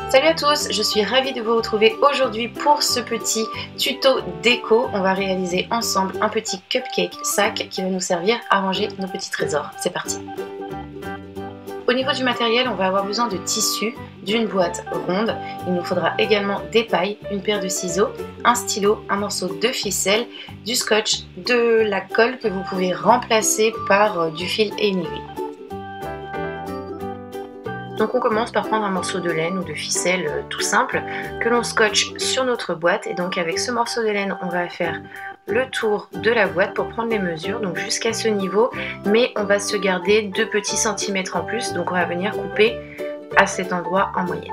Salut à tous, je suis ravie de vous retrouver aujourd'hui pour ce petit tuto déco. On va réaliser ensemble un petit cupcake sac qui va nous servir à ranger nos petits trésors. C'est parti! Au niveau du matériel, on va avoir besoin de tissu, d'une boîte ronde. Il nous faudra également des pailles, une paire de ciseaux, un stylo, un morceau de ficelle, du scotch, de la colle que vous pouvez remplacer par du fil et une aiguille. Donc on commence par prendre un morceau de laine ou de ficelle tout simple que l'on scotche sur notre boîte, et donc avec ce morceau de laine on va faire le tour de la boîte pour prendre les mesures, donc jusqu'à ce niveau, mais on va se garder 2 petits centimètres en plus, donc on va venir couper à cet endroit en moyenne.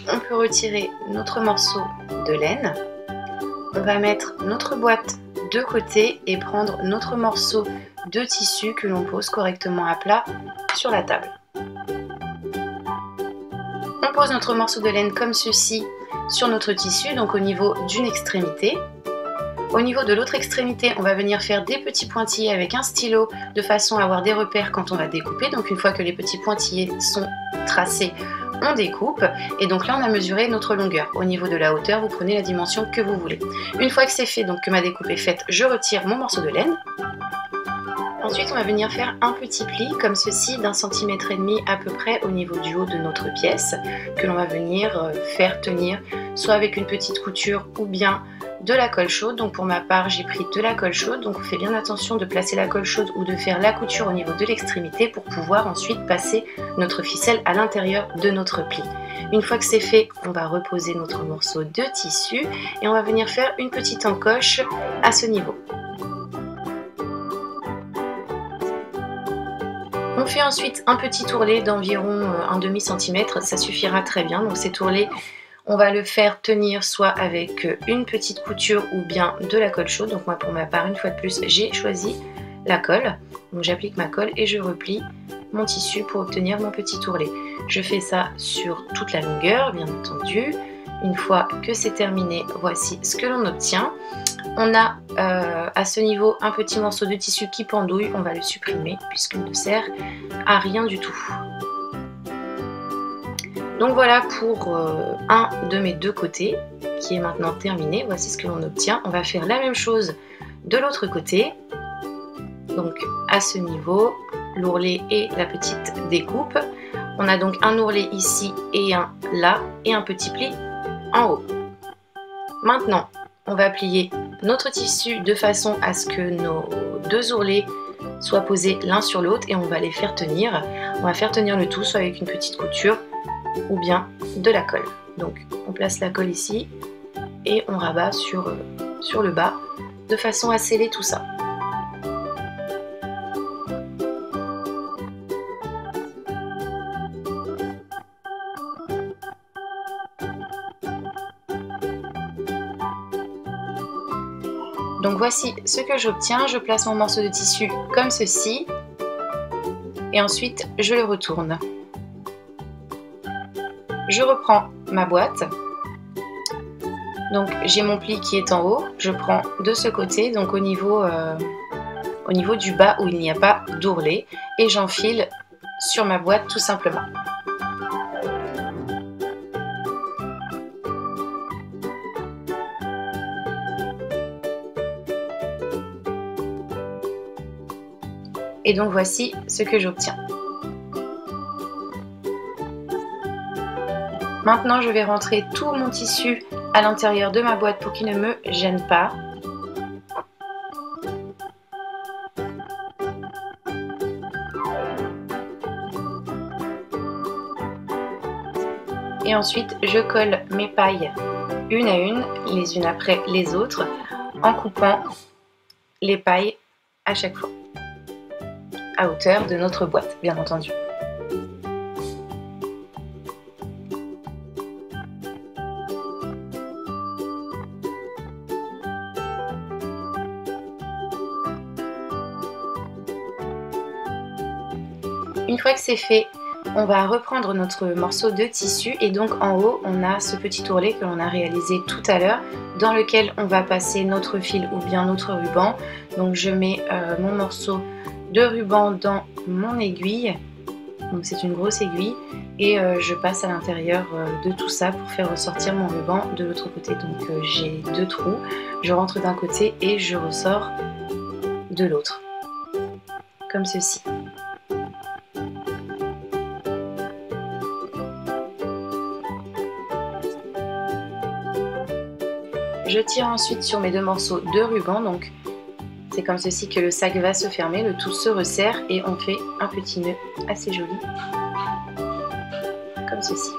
On peut retirer notre morceau de laine, on va mettre notre boîte de côté et prendre notre morceau de tissu que l'on pose correctement à plat sur la table. On pose notre morceau de laine comme ceci sur notre tissu, donc au niveau d'une extrémité. Au niveau de l'autre extrémité, on va venir faire des petits pointillés avec un stylo de façon à avoir des repères quand on va découper. Donc une fois que les petits pointillés sont tracés, on découpe, et donc là on a mesuré notre longueur. Au niveau de la hauteur, vous prenez la dimension que vous voulez. Une fois que c'est fait, donc que ma découpe est faite, je retire mon morceau de laine. Ensuite on va venir faire un petit pli comme ceci d'1,5 cm à peu près au niveau du haut de notre pièce, que l'on va venir faire tenir soit avec une petite couture ou bien de la colle chaude. Donc pour ma part j'ai pris de la colle chaude, donc on fait bien attention de placer la colle chaude ou de faire la couture au niveau de l'extrémité pour pouvoir ensuite passer notre ficelle à l'intérieur de notre pli. Une fois que c'est fait, on va reposer notre morceau de tissu et on va venir faire une petite encoche à ce niveau. On fait ensuite un petit tourlet d'environ 1/2 cm, ça suffira très bien. Donc cet tourlet, on va le faire tenir soit avec une petite couture ou bien de la colle chaude. Donc moi pour ma part, une fois de plus, j'ai choisi la colle. Donc j'applique ma colle et je replie mon tissu pour obtenir mon petit tourlet. Je fais ça sur toute la longueur, bien entendu. Une fois que c'est terminé, voici ce que l'on obtient. On a à ce niveau un petit morceau de tissu qui pendouille, on va le supprimer puisqu'il ne sert à rien du tout. Donc voilà pour un de mes deux côtés qui est maintenant terminé. Voici ce que l'on obtient. On va faire la même chose de l'autre côté. Donc à ce niveau, l'ourlet et la petite découpe. On a donc un ourlet ici et un là et un petit pli en haut. Maintenant, on va plier notre tissu de façon à ce que nos deux ourlets soient posés l'un sur l'autre et on va les faire tenir. On va faire tenir le tout soit avec une petite couture ou bien de la colle. Donc on place la colle ici et on rabat sur le bas de façon à sceller tout ça. Donc voici ce que j'obtiens, je place mon morceau de tissu comme ceci et ensuite je le retourne. Je reprends ma boîte, donc j'ai mon pli qui est en haut, je prends de ce côté, donc au niveau du bas où il n'y a pas d'ourlet, et j'enfile sur ma boîte tout simplement. Et donc voici ce que j'obtiens. Maintenant je vais rentrer tout mon tissu à l'intérieur de ma boîte pour qu'il ne me gêne pas. Et ensuite je colle mes pailles une à une, les unes après les autres, en coupant les pailles à chaque fois, à hauteur de notre boîte, bien entendu. Une fois que c'est fait, on va reprendre notre morceau de tissu et donc en haut on a ce petit ourlet que l'on a réalisé tout à l'heure dans lequel on va passer notre fil ou bien notre ruban. Donc je mets mon morceau de ruban dans mon aiguille. Donc c'est une grosse aiguille et je passe à l'intérieur de tout ça pour faire ressortir mon ruban de l'autre côté. Donc j'ai 2 trous, je rentre d'un côté et je ressors de l'autre, comme ceci. Je tire ensuite sur mes 2 morceaux de ruban, donc c'est comme ceci que le sac va se fermer, le tout se resserre et on fait un petit nœud assez joli, comme ceci.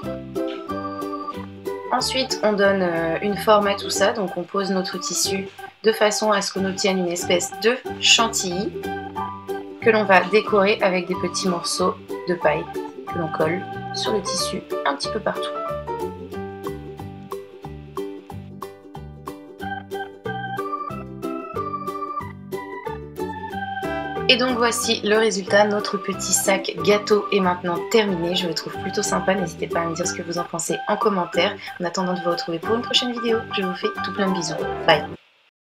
Ensuite, on donne une forme à tout ça, donc on pose notre tissu de façon à ce qu'on obtienne une espèce de chantilly que l'on va décorer avec des petits morceaux de paille que l'on colle sur le tissu un petit peu partout. Et donc voici le résultat, notre petit sac gâteau est maintenant terminé, je le trouve plutôt sympa, n'hésitez pas à me dire ce que vous en pensez en commentaire. En attendant de vous retrouver pour une prochaine vidéo, je vous fais tout plein de bisous, bye.